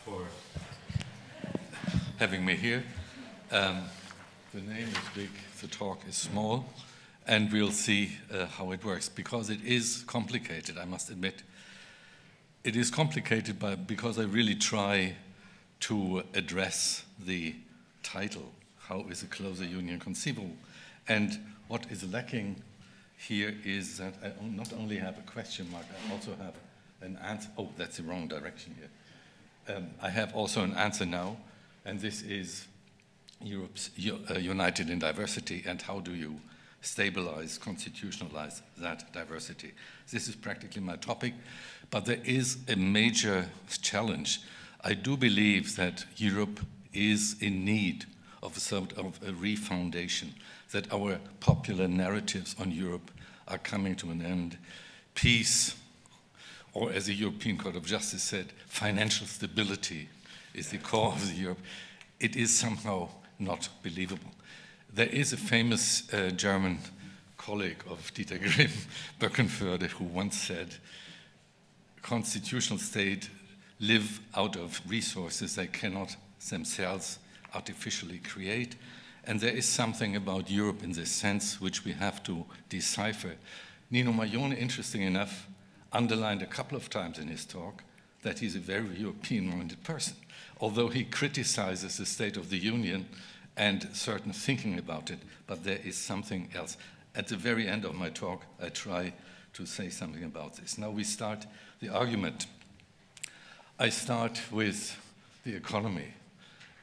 for having me here. The name is big, the talk is small, and we'll see how it works, because it is complicated, I must admit. It is complicated because I really try to address the title, how is a closer union conceivable? And what is lacking here is that I not only have a question mark, I also have an answer. Oh, that's the wrong direction here. I have also an answer now, and this is Europe's united in diversity, and how do you stabilize, constitutionalize that diversity. This is practically my topic, but there is a major challenge. I do believe that Europe is in need of a sort of a refoundation, that our popular narratives on Europe are coming to an end. Peace, or as the European Court of Justice said, financial stability is the core of Europe. It is somehow not believable. There is a famous German colleague of Dieter Grimm, Böckenförde, who once said, constitutional states live out of resources they cannot themselves artificially create. And there is something about Europe in this sense which we have to decipher. Nino Majone, interesting enough, underlined a couple of times in his talk that he's a very European-minded person, although he criticizes the State of the Union and certain thinking about it, but there is something else. At the very end of my talk, I try to say something about this. Now we start the argument. I start with the economy,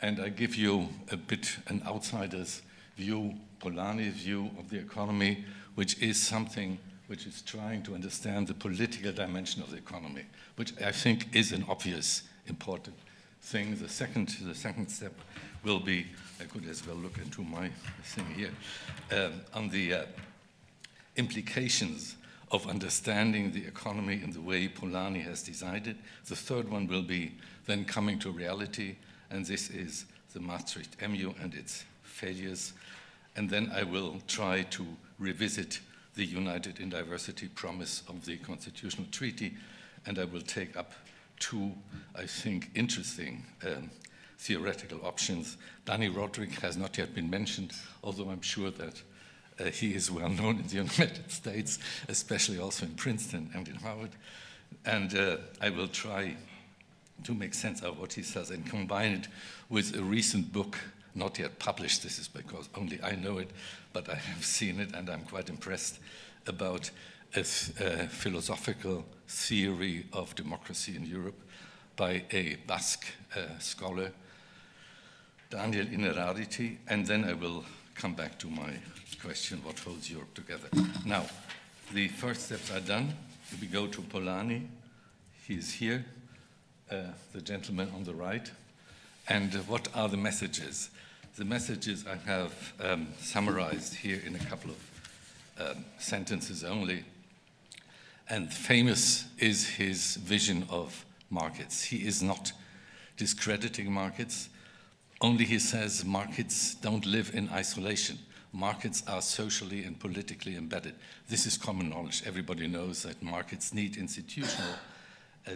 and I give you a bit an outsider's view, Polanyi's view of the economy, which is something which is trying to understand the political dimension of the economy, which I think is an obvious, important thing. The second step will be, I could as well look into my thing here, on the implications of understanding the economy in the way Polanyi has designed it. The third one will be then coming to reality, and this is the Maastricht MU and its failures. And then I will try to revisit the united in diversity promise of the Constitutional Treaty, and I will take up two, I think, interesting theoretical options. Danny Roderick has not yet been mentioned, although I'm sure that he is well known in the United States, especially also in Princeton and in Harvard. And I will try to make sense of what he says and combine it with a recent book, not yet published. This is because only I know it, but I have seen it and I'm quite impressed, about a philosophical theory of democracy in Europe by a Basque scholar, Daniel Innerarity, and then I will come back to my question, what holds Europe together? Now, the first steps are done. We go to Polanyi. He is here, the gentleman on the right. And what are the messages? The messages I have summarized here in a couple of sentences only. And famous is his vision of markets. He is not discrediting markets, only he says markets don't live in isolation. Markets are socially and politically embedded. This is common knowledge. Everybody knows that markets need institutional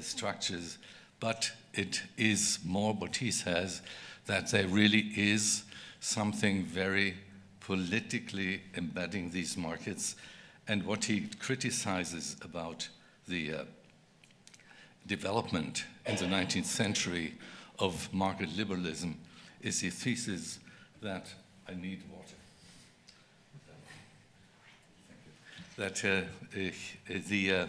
structures, but it is more what he says, that there really is something very politically embedding these markets. And what he criticizes about the development in the 19th century of market liberalism is the thesis that I need water. That the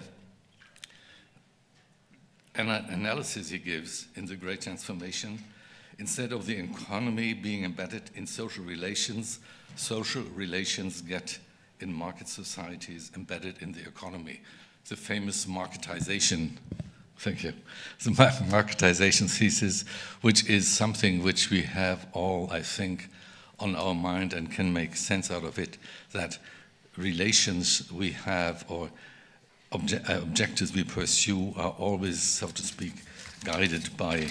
analysis he gives in The Great Transformation, instead of the economy being embedded in social relations get in market societies embedded in the economy. The famous marketization, thank you, the marketization thesis, which is something which we have all, I think, on our mind and can make sense out of it, that relations we have or objectives we pursue are always, so to speak, guided by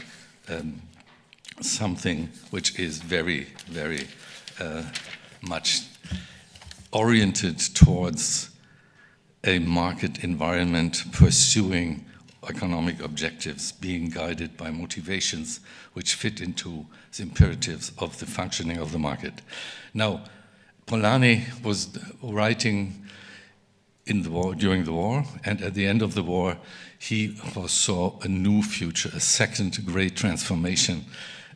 something which is very, very much oriented towards a market environment pursuing economic objectives, being guided by motivations which fit into the imperatives of the functioning of the market. Now, Polanyi was writing in the war, during the war, and at the end of the war, he foresaw a new future, a second great transformation.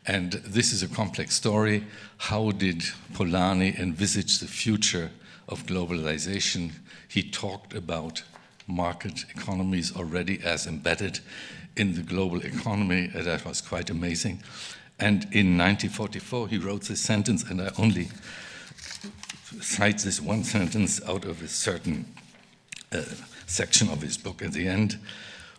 And this is a complex story. How did Polanyi envisage the future of globalization? He talked about market economies already as embedded in the global economy, and that was quite amazing. And in 1944, he wrote this sentence, and I only cite this one sentence out of a certain section of his book at the end.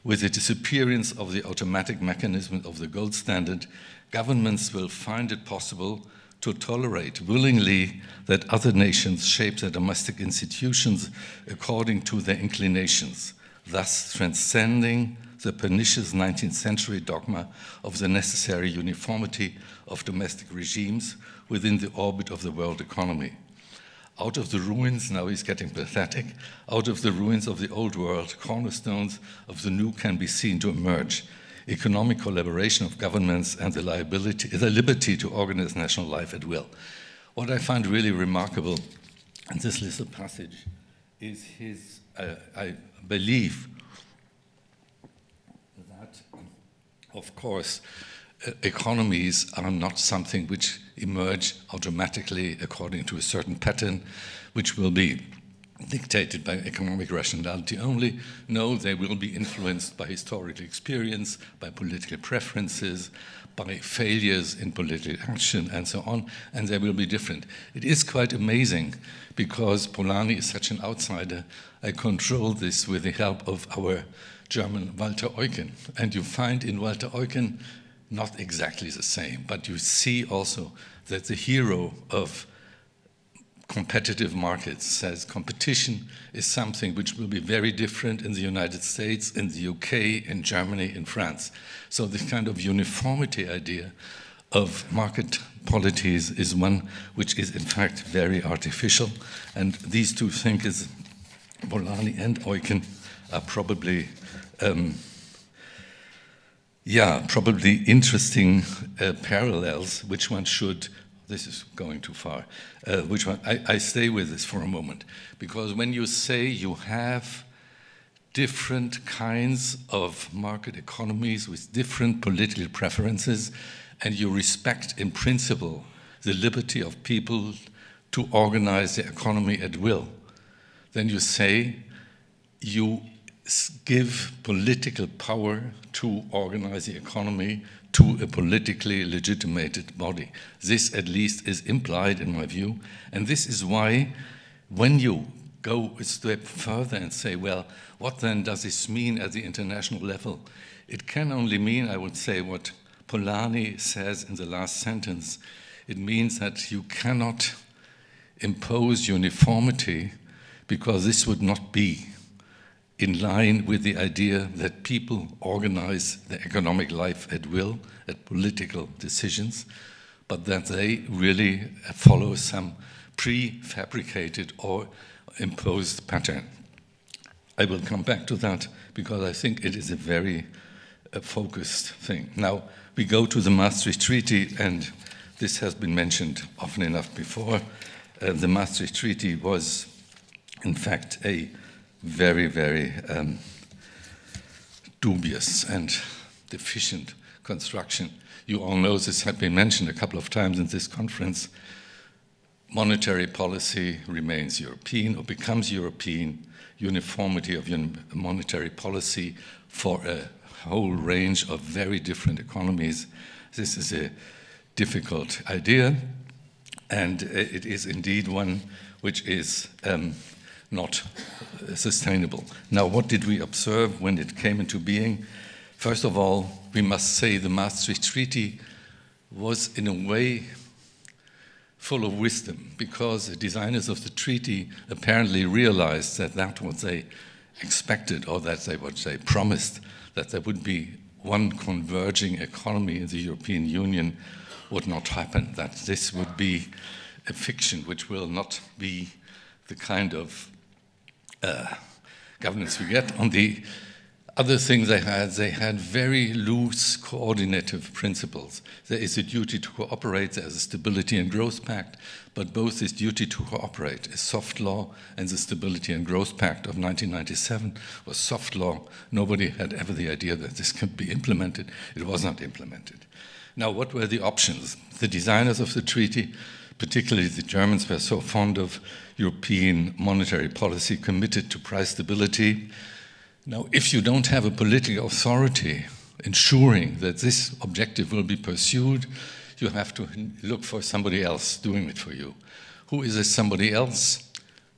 With the disappearance of the automatic mechanism of the gold standard, governments will find it possible to tolerate willingly that other nations shape their domestic institutions according to their inclinations, thus transcending the pernicious 19th century dogma of the necessary uniformity of domestic regimes within the orbit of the world economy. Out of the ruins, now he's getting pathetic, out of the ruins of the old world, cornerstones of the new can be seen to emerge. Economic collaboration of governments and the liberty to organize national life at will. What I find really remarkable in this little passage is his, I believe that, of course, economies are not something which emerge automatically according to a certain pattern, which will be dictated by economic rationality only. No, they will be influenced by historical experience, by political preferences, by failures in political action, and so on, and they will be different. It is quite amazing, because Polanyi is such an outsider. I control this with the help of our German Walter Eucken, and you find in Walter Eucken not exactly the same, but you see also that the hero of competitive markets says competition is something which will be very different in the United States, in the UK, in Germany, in France. So this kind of uniformity idea of market polities is one which is in fact very artificial, and these two thinkers, Polanyi and Eucken, are probably probably interesting parallels, which one should, this is going too far, which one, I stay with this for a moment, because when you say you have different kinds of market economies with different political preferences, and you respect in principle the liberty of people to organize the economy at will, then you say you give political power to organize the economy to a politically legitimated body. This at least is implied in my view, and this is why when you go a step further and say, well, what then does this mean at the international level? It can only mean, I would say, what Polanyi says in the last sentence. It means that you cannot impose uniformity, because this would not be in line with the idea that people organize their economic life at will, at political decisions, but that they really follow some prefabricated or imposed pattern. I will come back to that, because I think it is a very focused thing. Now, we go to the Maastricht Treaty, and this has been mentioned often enough before. The Maastricht Treaty was, in fact, a very, very dubious and deficient construction. You all know this had been mentioned a couple of times in this conference. Monetary policy remains European or becomes European. Uniformity of monetary policy for a whole range of very different economies. This is a difficult idea, and it is indeed one which is not sustainable. Now, what did we observe when it came into being? First of all, we must say the Maastricht Treaty was in a way full of wisdom, because the designers of the treaty apparently realized that that what they expected, or that they what they promised, that there would be one converging economy in the European Union, would not happen, that this would be a fiction which will not be the kind of governance we get. On the Other things they had very loose coordinative principles. There is a duty to cooperate, there is a Stability and Growth Pact, but both this duty to cooperate is soft law, and the Stability and Growth Pact of 1997 was soft law. Nobody had ever the idea that this could be implemented. It was not implemented. Now, what were the options? The designers of the treaty, particularly the Germans, were so fond of European monetary policy committed to price stability. Now, if you don't have a political authority ensuring that this objective will be pursued, you have to look for somebody else doing it for you. Who is this somebody else?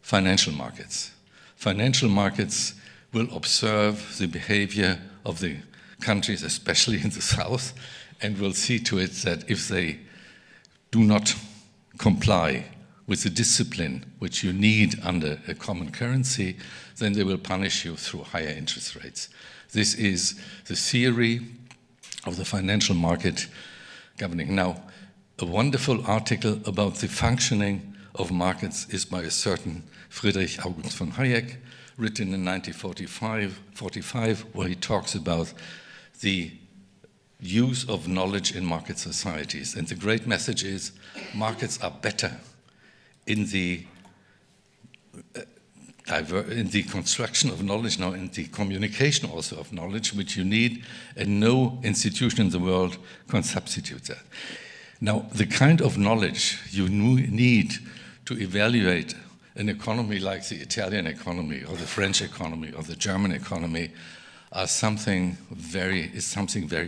Financial markets. Financial markets will observe the behavior of the countries, especially in the south, and will see to it that if they do not comply with the discipline which you need under a common currency, then they will punish you through higher interest rates. This is the theory of the financial market governing. Now, a wonderful article about the functioning of markets is by a certain Friedrich August von Hayek, written in 1945, where he talks about the use of knowledge in market societies. And the great message is markets are better in the construction of knowledge now, in the communication also of knowledge, which you need, and no institution in the world can substitute that. Now, the kind of knowledge you need to evaluate an economy like the Italian economy or the French economy or the German economy are something very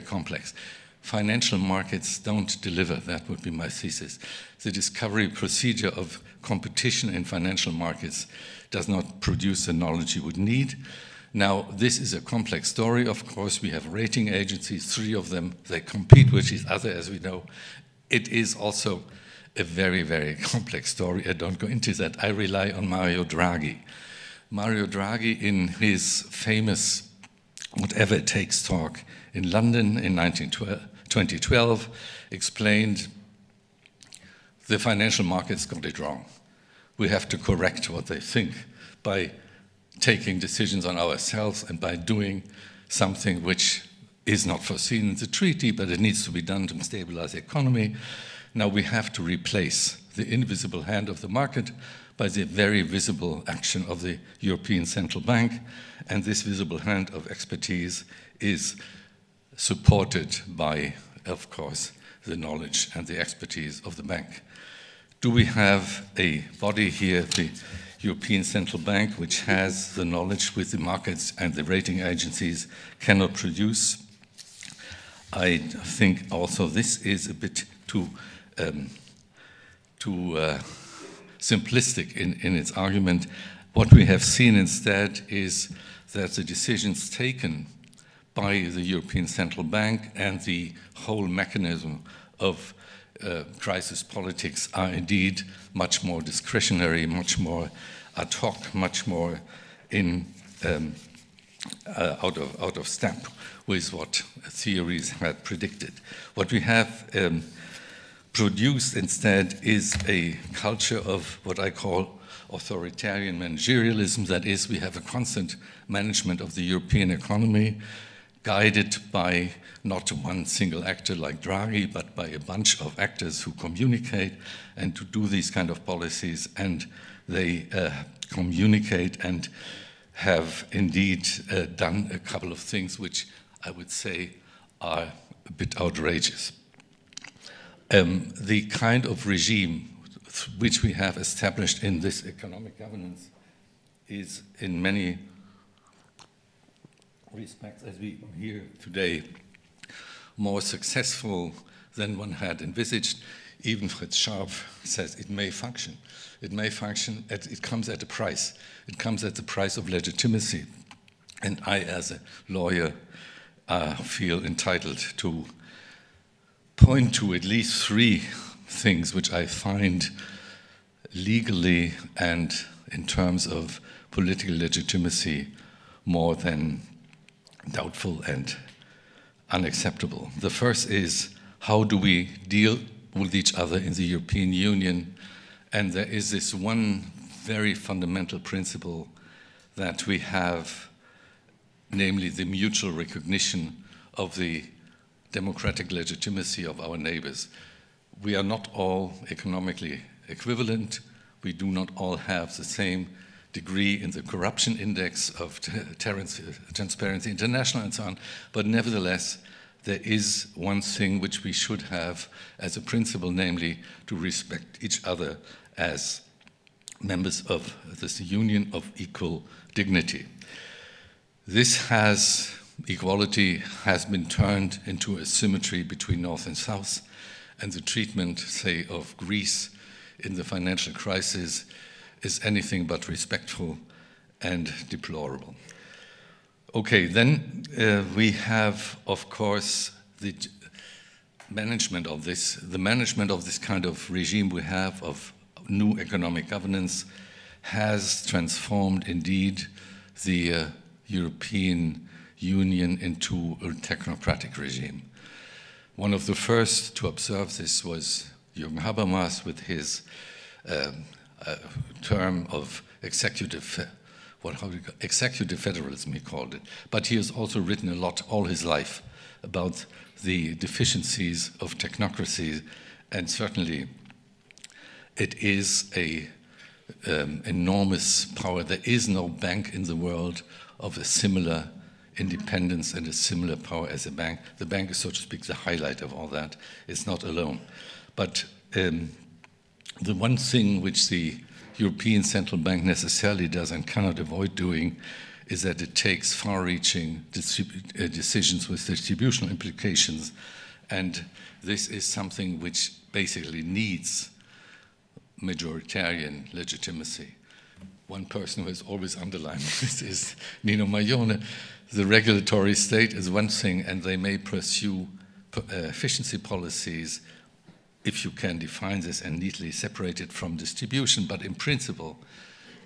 complex. Financial markets don't deliver, that would be my thesis. The discovery procedure of competition in financial markets does not produce the knowledge you would need. Now, this is a complex story. Of course, we have rating agencies, 3 of them. They compete with each other, as we know. It is also a very, very complex story. I don't go into that. I rely on Mario Draghi. Mario Draghi, in his famous Whatever It Takes talk in London in 2012, explained the financial markets got it wrong. We have to correct what they think by taking decisions on ourselves and by doing something which is not foreseen in the treaty, but it needs to be done to stabilize the economy. Now we have to replace the invisible hand of the market by the very visible action of the European Central Bank, and this visible hand of expertise is supported by, of course, the knowledge and the expertise of the bank. Do we have a body here, the European Central Bank, which has the knowledge which the markets and the rating agencies cannot produce? I think also this is a bit too simplistic in its argument. What we have seen instead is that the decisions taken by the European Central Bank and the whole mechanism of crisis politics are indeed much more discretionary, much more ad hoc, much more out of step with what theories had predicted. What we have produced instead is a culture of what I call authoritarian managerialism. That is, we have a constant management of the European economy, guided by not one single actor like Draghi, but by a bunch of actors who communicate and to do these kind of policies, and they communicate and have indeed done a couple of things which I would say are a bit outrageous. The kind of regime which we have established in this economic governance is in many respects, as we hear today, more successful than one had envisaged. Even Fritz Scharf says it may function. It may function, it comes at a price. It comes at the price of legitimacy. And I, as a lawyer, feel entitled to point to at least 3 things which I find legally and in terms of political legitimacy more than doubtful and unacceptable. The first is, how do we deal with each other in the European Union? And there is this one very fundamental principle that we have namely the mutual recognition of the democratic legitimacy of our neighbors. We are not all economically equivalent. We do not all have the same degree in the corruption index of Transparency International and so on, but nevertheless, there is one thing which we should have as a principle, namely to respect each other as members of this union of equal dignity. Equality has been turned into a symmetry between North and South, and the treatment, say, of Greece in the financial crisis is anything but respectful and deplorable. Okay, then we have, of course, the management of this kind of regime we have of new economic governance has transformed indeed the European Union into a technocratic regime. One of the first to observe this was Jürgen Habermas with his term of executive federalism, he called it. But he has also written a lot all his life about the deficiencies of technocracy, and certainly it is an enormous power. There is no bank in the world of a similar independence and a similar power as a bank. The bank is, so to speak, the highlight of all that. It's not alone. But the one thing which the European Central Bank necessarily does and cannot avoid doing is that it takes far-reaching decisions with distributional implications, and this is something which basically needs majoritarian legitimacy. One person who has always underlined this is Nino Maione. The regulatory state is one thing, and they may pursue efficiency policies if you can define this and neatly separate it from distribution. But in principle,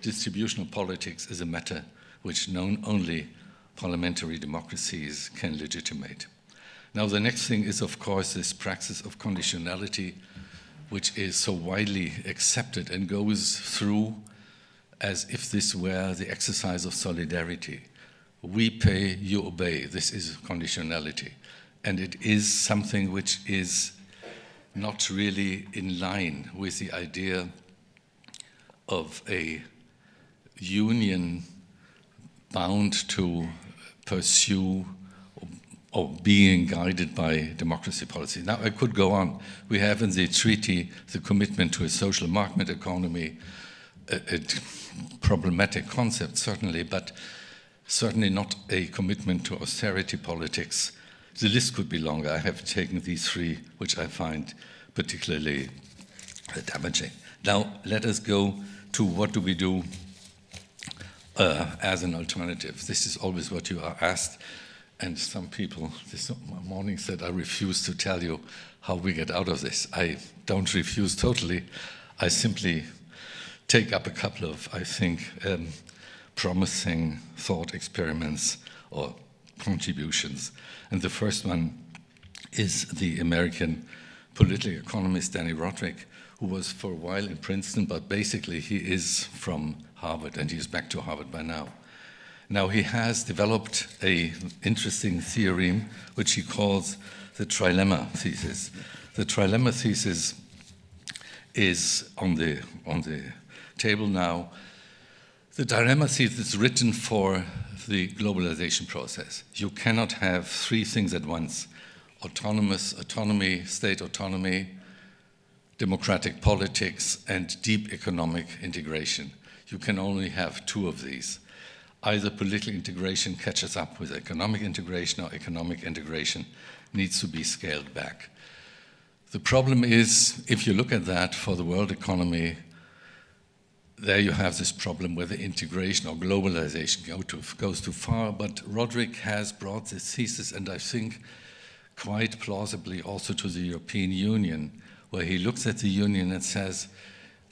distributional politics is a matter which only parliamentary democracies can legitimate. Now, the next thing is, of course, this praxis of conditionality, which is so widely accepted and goes through as if this were the exercise of solidarity. We pay, you obey. This is conditionality. And it is something which is not really in line with the idea of a union bound to pursue or being guided by democracy policy. Now, I could go on. We have in the treaty the commitment to a social market economy, a problematic concept, certainly, but certainly not a commitment to austerity politics. The list could be longer. I have taken these three, which I find particularly damaging. Now, let us go to what do we do as an alternative. This is always what you are asked, and some people this morning said, I refuse to tell you how we get out of this. I don't refuse totally. I simply take up a couple of, I think, promising thought experiments or contributions. And the first one is the American political economist Danny Roderick, who was for a while in Princeton, but basically he is from Harvard, and he's back to Harvard by now. Now, he has developed an interesting theorem, which he calls the trilemma thesis. The trilemma thesis is on the table now. The trilemma thesis is written for the globalization process. You cannot have three things at once: autonomy, state autonomy, democratic politics, and deep economic integration. You can only have two of these. Either political integration catches up with economic integration, or economic integration needs to be scaled back. The problem is, if you look at that for the world economy, there you have this problem where the integration or globalization goes too far. But Roderick has brought this thesis, and I think quite plausibly also to the European Union, where he looks at the Union and says,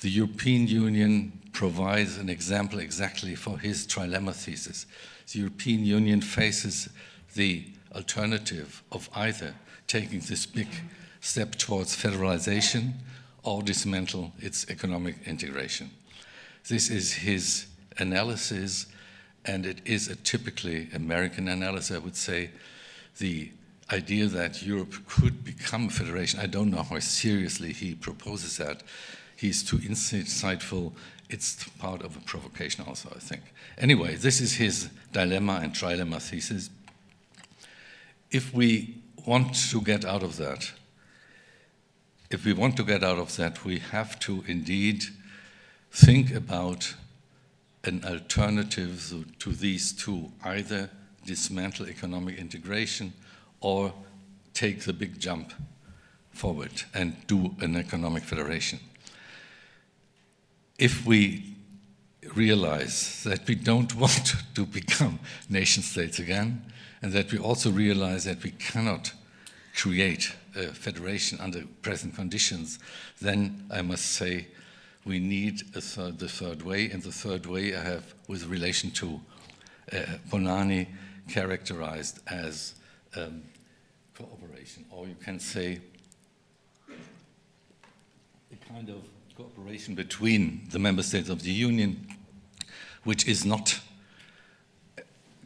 the European Union provides an example exactly for his trilemma thesis. The European Union faces the alternative of either taking this big step towards federalization or dismantle its economic integration. This is his analysis, and it is a typically American analysis, I would say. The idea that Europe could become a federation, I don't know how seriously he proposes that. He's too insightful. It's part of a provocation also, I think. Anyway, this is his dilemma and trilemma thesis. If we want to get out of that, we have to indeed think about an alternative to these two, either dismantle economic integration or take the big jump forward and do an economic federation. If we realize that we don't want to become nation states again, and that we also realize that we cannot create a federation under present conditions, then I must say we need the third way, and the third way I have with relation to Polanyi characterized as cooperation, or you can say a kind of cooperation between the member states of the Union, which is not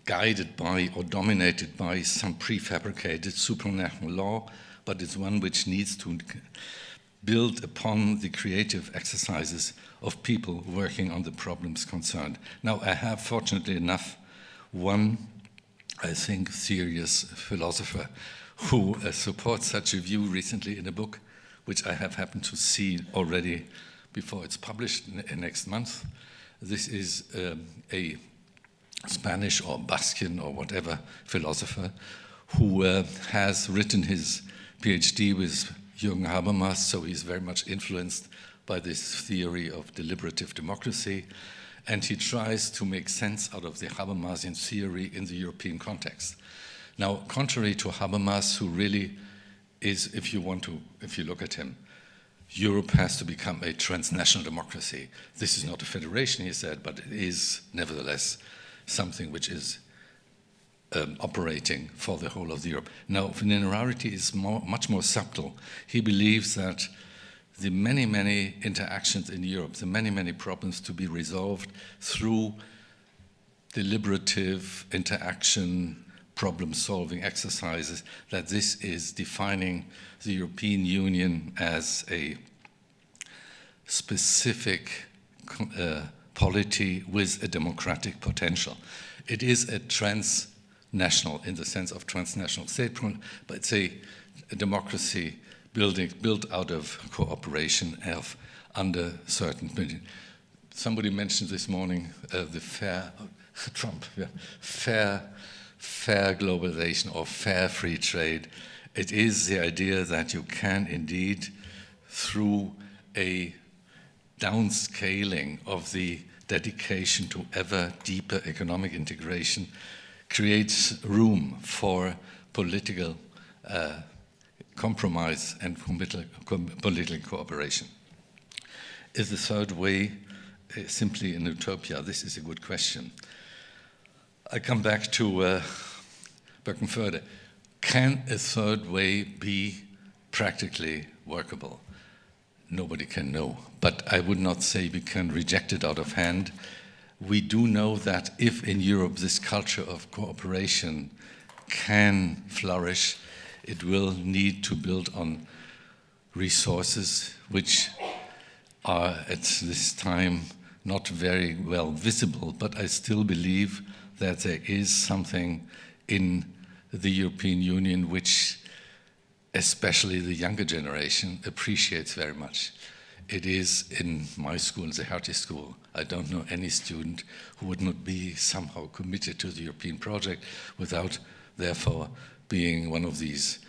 guided by or dominated by some prefabricated supranational law, but it's one which needs to build upon the creative exercises of people working on the problems concerned. Now, I have, fortunately enough, one, I think, serious philosopher who supports such a view recently in a book, which I have happened to see already before it's published next month. This is a Spanish or Basquian or whatever philosopher who has written his PhD with Jürgen Habermas, so he's very much influenced by this theory of deliberative democracy, and he tries to make sense out of the Habermasian theory in the European context. Now, contrary to Habermas, who really is, if you look at him, Europe has to become a transnational democracy. This is not a federation, he said, but it is nevertheless something which is operating for the whole of Europe. Now, linearity is much more subtle. He believes that the many, many interactions in Europe, the many, many problems to be resolved through deliberative interaction, problem-solving exercises, that this is defining the European Union as a specific polity with a democratic potential. It is a transnational, in the sense of transnational state, but it's a democracy built out of cooperation under certain. Somebody mentioned this morning the fair globalization or fair free trade. It is the idea that you can indeed, through a downscaling of the dedication to ever deeper economic integration, create room for political compromise and political cooperation. Is the third way simply an utopia? This is a good question. I come back to Birkenförde. Can a third way be practically workable? Nobody can know, but I would not say we can reject it out of hand. We do know that if in Europe this culture of cooperation can flourish, it will need to build on resources which are at this time not very well visible, but I still believe that there is something in the European Union which especially the younger generation appreciates very much. It is in my school, the Hertie School. I don't know any student who would not be somehow committed to the European project without, therefore, being one of these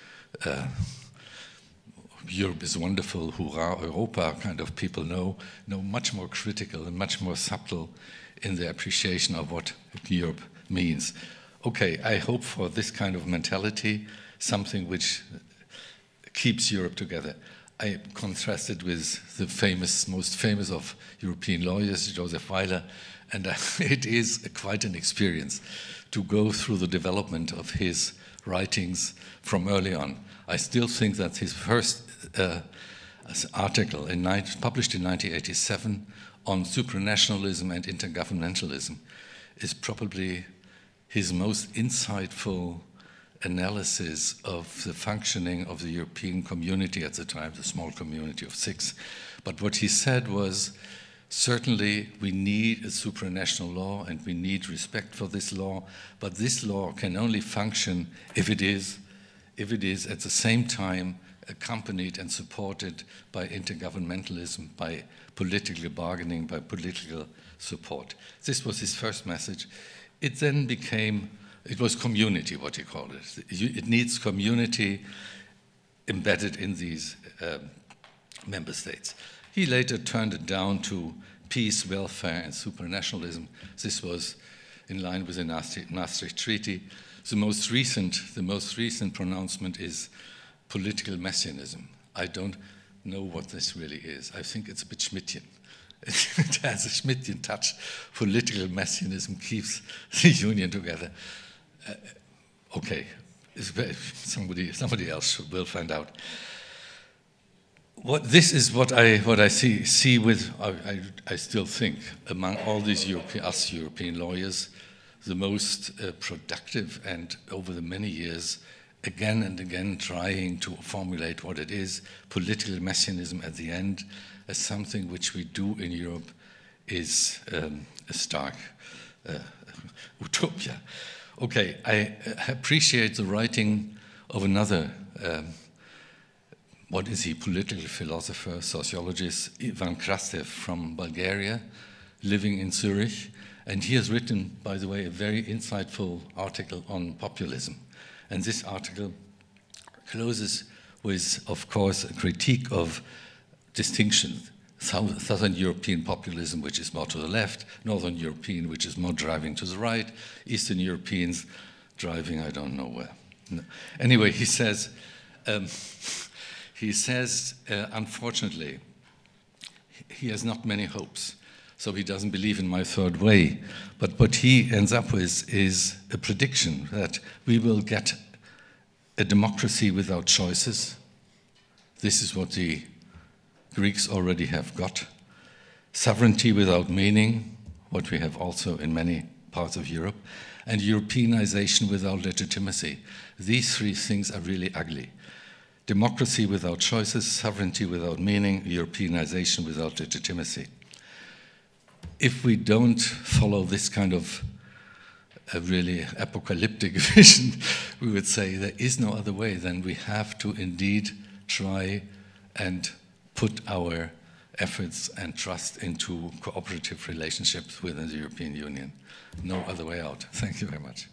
Europe is wonderful, hurrah, Europa kind of people. No, much more critical and much more subtle in their appreciation of what Europe means. Okay, I hope for this kind of mentality, something which keeps Europe together. I contrasted with the most famous of European lawyers, Joseph Weiler, and it is quite an experience to go through the development of his writings from early on. I still think that his first article, published in 1987, on supranationalism and intergovernmentalism, is probably his most insightful analysis of the functioning of the European community at the time, the small community of 6. But what he said was, certainly we need a supranational law and we need respect for this law, but this law can only function if it is at the same time accompanied and supported by intergovernmentalism, by political bargaining, by political support. This was his first message. It then became, it was community, what he called it. It needs community embedded in these member states. He later turned it down to peace, welfare, and supranationalism. This was in line with the Maastricht Treaty. The most recent pronouncement is political messianism. I don't know what this really is. I think it's a bit Schmittian. It has a Schmittian touch. Political messianism keeps the union together. Okay, somebody else will find out. This is what I see with, I still think, among all these European lawyers, the most productive, and over the many years, again and again trying to formulate what it is. Political messianism at the end, as something which we do in Europe, is a stark utopia. Okay, I appreciate the writing of another, what is he, political philosopher, sociologist, Ivan Krastev from Bulgaria, living in Zurich. And he has written, by the way, a very insightful article on populism. And this article closes with, of course, a critique of distinctions. Southern European populism, which is more to the left, Northern European, which is more driving to the right, Eastern Europeans driving I don't know where. No. Anyway, he says, unfortunately, he has not many hopes. So he doesn't believe in my third way. But what he ends up with is a prediction that we will get a democracy without choices. This is what the Greeks already have got. Sovereignty without meaning, what we have also in many parts of Europe. And Europeanization without legitimacy. These three things are really ugly. Democracy without choices, sovereignty without meaning, Europeanization without legitimacy. If we don't follow this kind of a really apocalyptic vision, we would say there is no other way than we have to indeed try and put our efforts and trust into cooperative relationships within the European Union. No other way out. Thank you very much.